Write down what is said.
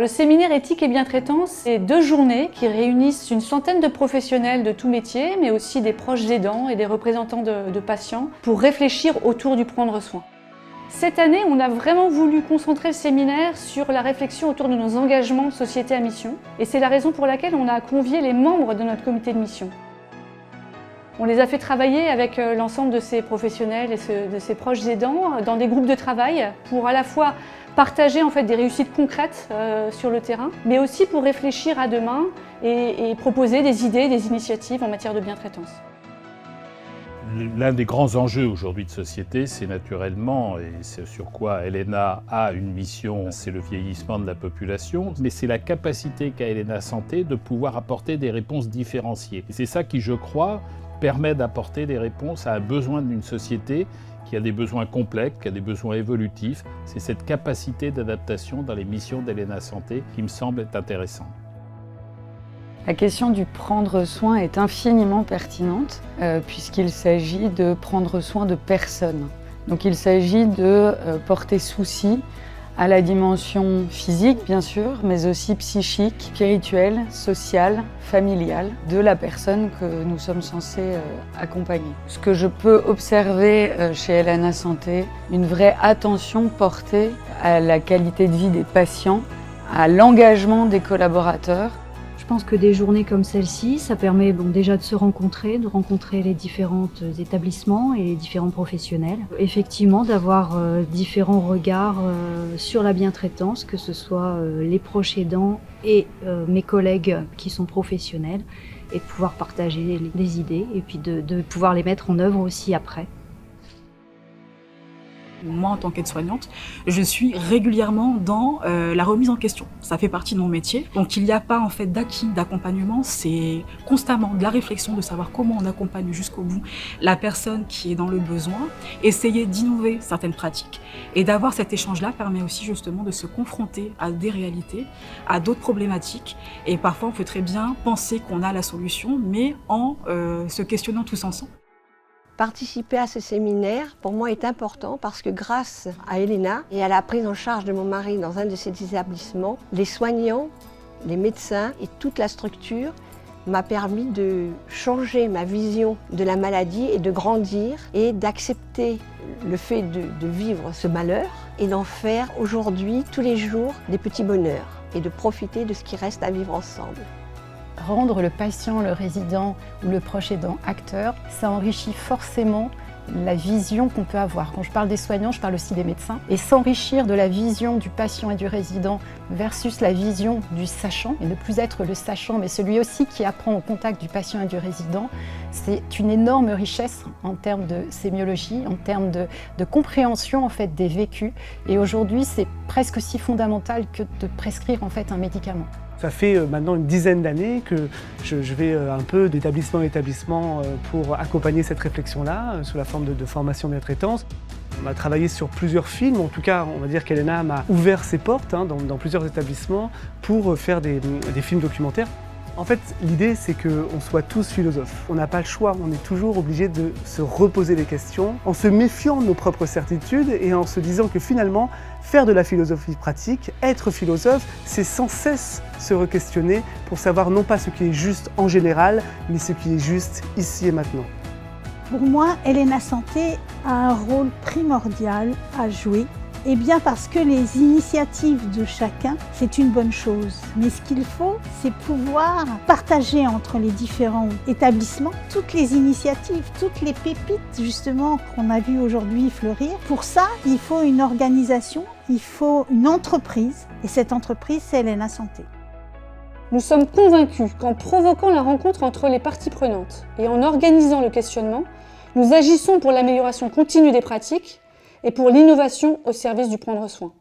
Le séminaire éthique et bientraitance, c'est 2 journées qui réunissent une centaine de professionnels de tous métiers, mais aussi des proches aidants et des représentants de patients pour réfléchir autour du prendre soin. Cette année, on a vraiment voulu concentrer le séminaire sur la réflexion autour de nos engagements société à mission. Et c'est la raison pour laquelle on a convié les membres de notre comité de mission. On les a fait travailler avec l'ensemble de ces professionnels et de ces proches aidants dans des groupes de travail pour à la fois partager en fait des réussites concrètes sur le terrain, mais aussi pour réfléchir à demain et proposer des idées, des initiatives en matière de bientraitance. L'un des grands enjeux aujourd'hui de société, c'est naturellement, et c'est sur quoi Helena a une mission, c'est le vieillissement de la population, mais c'est la capacité qu'a Helena Santé de pouvoir apporter des réponses différenciées. Et c'est ça qui, je crois, permet d'apporter des réponses à un besoin d'une société qui a des besoins complexes, qui a des besoins évolutifs. C'est cette capacité d'adaptation dans les missions d'Helena Santé qui me semble être intéressante. La question du prendre soin est infiniment pertinente puisqu'il s'agit de prendre soin de personnes. Donc il s'agit de porter souci à la dimension physique bien sûr, mais aussi psychique, spirituelle, sociale, familiale de la personne que nous sommes censés accompagner. Ce que je peux observer chez Helena Santé, une vraie attention portée à la qualité de vie des patients, à l'engagement des collaborateurs. Je pense que des journées comme celle-ci, ça permet déjà de se rencontrer, de rencontrer les différents établissements et les différents professionnels. Effectivement, d'avoir différents regards sur la bientraitance, que ce soit les proches aidants et mes collègues qui sont professionnels, et de pouvoir partager les idées et puis de pouvoir les mettre en œuvre aussi après. Moi, en tant qu'aide-soignante, je suis régulièrement dans la remise en question. Ça fait partie de mon métier. Donc, il n'y a pas en fait d'acquis d'accompagnement. C'est constamment de la réflexion de savoir comment on accompagne jusqu'au bout la personne qui est dans le besoin, essayer d'innover certaines pratiques. Et d'avoir cet échange-là permet aussi justement de se confronter à des réalités, à d'autres problématiques. Et parfois, on peut très bien penser qu'on a la solution, mais en se questionnant tous ensemble. Participer à ce séminaire, pour moi, est important parce que grâce à Helena et à la prise en charge de mon mari dans un de ces établissements, les soignants, les médecins et toute la structure m'a permis de changer ma vision de la maladie et de grandir et d'accepter le fait de vivre ce malheur et d'en faire aujourd'hui, tous les jours, des petits bonheurs et de profiter de ce qui reste à vivre ensemble. Rendre le patient, le résident ou le proche aidant acteur, ça enrichit forcément la vision qu'on peut avoir. Quand je parle des soignants, je parle aussi des médecins. Et s'enrichir de la vision du patient et du résident versus la vision du sachant, et ne plus être le sachant, mais celui aussi qui apprend au contact du patient et du résident, c'est une énorme richesse en termes de sémiologie, en termes de compréhension en fait, des vécus. Et aujourd'hui, c'est presque aussi fondamental que de prescrire en fait, un médicament. Ça fait maintenant une dizaine d'années que je vais un peu d'établissement en établissement pour accompagner cette réflexion-là, sous la forme de formation bientraitance. On a travaillé sur plusieurs films, en tout cas on va dire qu'Helena m'a ouvert ses portes dans plusieurs établissements pour faire des films documentaires. En fait, l'idée, c'est qu'on soit tous philosophes. On n'a pas le choix, on est toujours obligé de se reposer des questions en se méfiant de nos propres certitudes et en se disant que finalement, faire de la philosophie pratique, être philosophe, c'est sans cesse se re-questionner pour savoir non pas ce qui est juste en général, mais ce qui est juste ici et maintenant. Pour moi, Helena Santé a un rôle primordial à jouer. Et bien parce que les initiatives de chacun, c'est une bonne chose. Mais ce qu'il faut, c'est pouvoir partager entre les différents établissements toutes les initiatives, toutes les pépites justement qu'on a vues aujourd'hui fleurir. Pour ça, il faut une organisation, il faut une entreprise. Et cette entreprise, c'est Helena Santé. Nous sommes convaincus qu'en provoquant la rencontre entre les parties prenantes et en organisant le questionnement, nous agissons pour l'amélioration continue des pratiques et pour l'innovation au service du prendre soin.